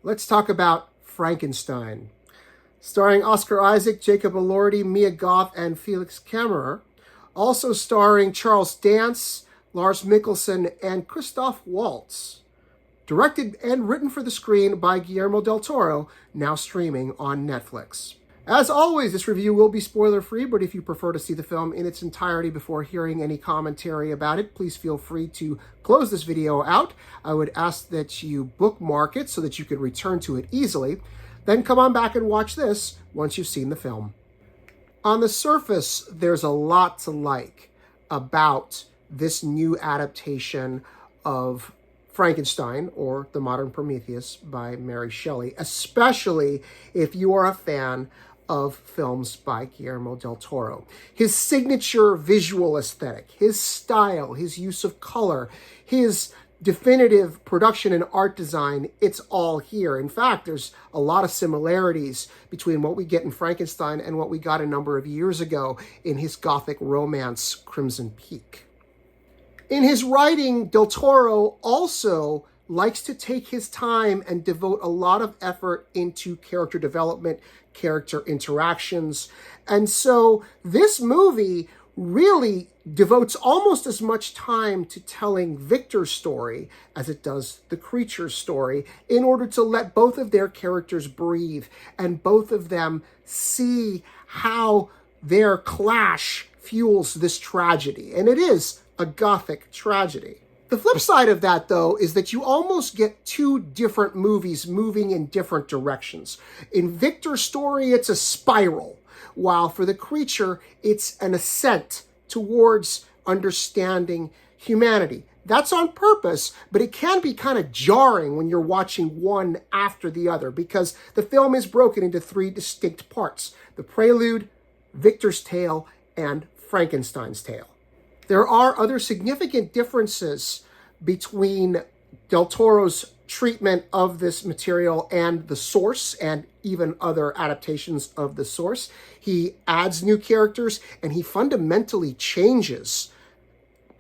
Let's talk about Frankenstein. Starring Oscar Isaac, Jacob Elordi, Mia Goth, and Felix Kammerer. Also starring Charles Dance, Lars Mikkelsen, and Christoph Waltz. Directed and written for the screen by Guillermo del Toro, now streaming on Netflix. As always, this review will be spoiler-free, but if you prefer to see the film in its entirety before hearing any commentary about it, please feel free to close this video out. I would ask that you bookmark it so that you can return to it easily. Then come on back and watch this once you've seen the film. On the surface, there's a lot to like about this new adaptation of Frankenstein, or The Modern Prometheus by Mary Shelley, especially if you are a fan of films by Guillermo del Toro. His signature visual aesthetic, his style, his use of color, his definitive production and art design, it's all here. In fact, there's a lot of similarities between what we get in Frankenstein and what we got a number of years ago in his Gothic romance, Crimson Peak. In his writing, del Toro also likes to take his time and devote a lot of effort into character development, character interactions. And so this movie really devotes almost as much time to telling Victor's story as it does the creature's story, in order to let both of their characters breathe and both of them see how their clash fuels this tragedy. And it is a Gothic tragedy. The flip side of that, though, is that you almost get two different movies moving in different directions. In Victor's story, it's a spiral, while for the creature, it's an ascent towards understanding humanity. That's on purpose, but it can be kind of jarring when you're watching one after the other, because the film is broken into three distinct parts: the prelude, Victor's tale, and Frankenstein's tale. There are other significant differences between del Toro's treatment of this material and the source, and even other adaptations of the source. He adds new characters, and he fundamentally changes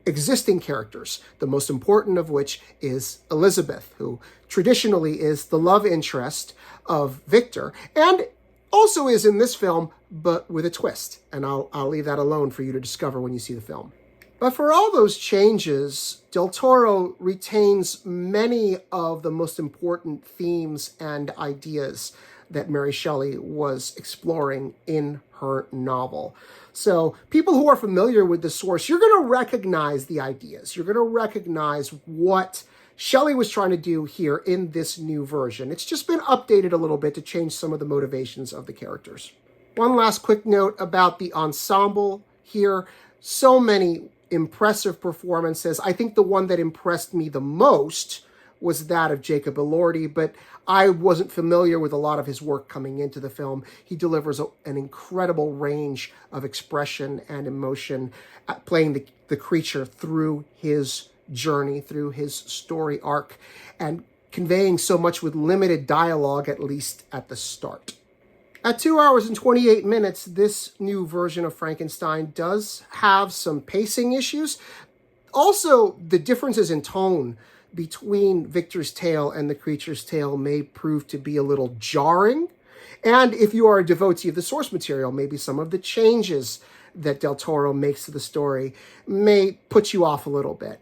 existing characters, the most important of which is Elizabeth, who traditionally is the love interest of Victor, and also is in this film, but with a twist. And I'll leave that alone for you to discover when you see the film. But for all those changes, del Toro retains many of the most important themes and ideas that Mary Shelley was exploring in her novel. So people who are familiar with the source, you're going to recognize the ideas. You're going to recognize what Shelley was trying to do here in this new version. It's just been updated a little bit to change some of the motivations of the characters. One last quick note about the ensemble here. So many impressive performances. I think the one that impressed me the most was that of Jacob Elordi, but I wasn't familiar with a lot of his work coming into the film. He delivers an incredible range of expression and emotion, playing the creature through his journey, through his story arc, and conveying so much with limited dialogue, at least at the start. At 2 hours and 28 minutes, this new version of Frankenstein does have some pacing issues. Also, the differences in tone between Victor's tale and the creature's tale may prove to be a little jarring. And if you are a devotee of the source material, maybe some of the changes that del Toro makes to the story may put you off a little bit.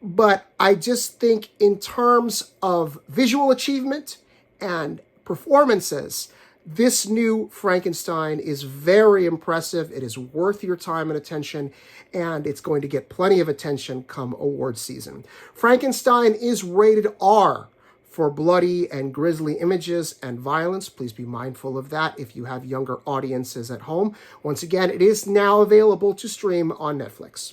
But I just think in terms of visual achievement and performances, this new Frankenstein is very impressive. It is worth your time and attention, and it's going to get plenty of attention come award season. Frankenstein is rated R for bloody and grisly images and violence. Please be mindful of that if you have younger audiences at home. Once again, it is now available to stream on Netflix.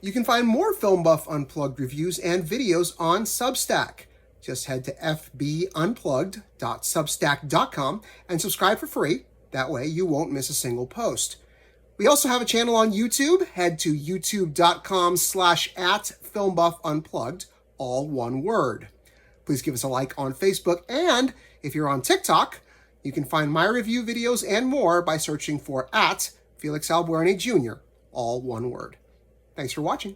You can find more Film Buff Unplugged reviews and videos on Substack. Just head to fbunplugged.substack.com and subscribe for free. That way you won't miss a single post. We also have a channel on YouTube. Head to youtube.com/@filmbuffunplugged, all one word. Please give us a like on Facebook, and if you're on TikTok, you can find my review videos and more by searching for @FelixAlbuerne Jr., all one word. Thanks for watching.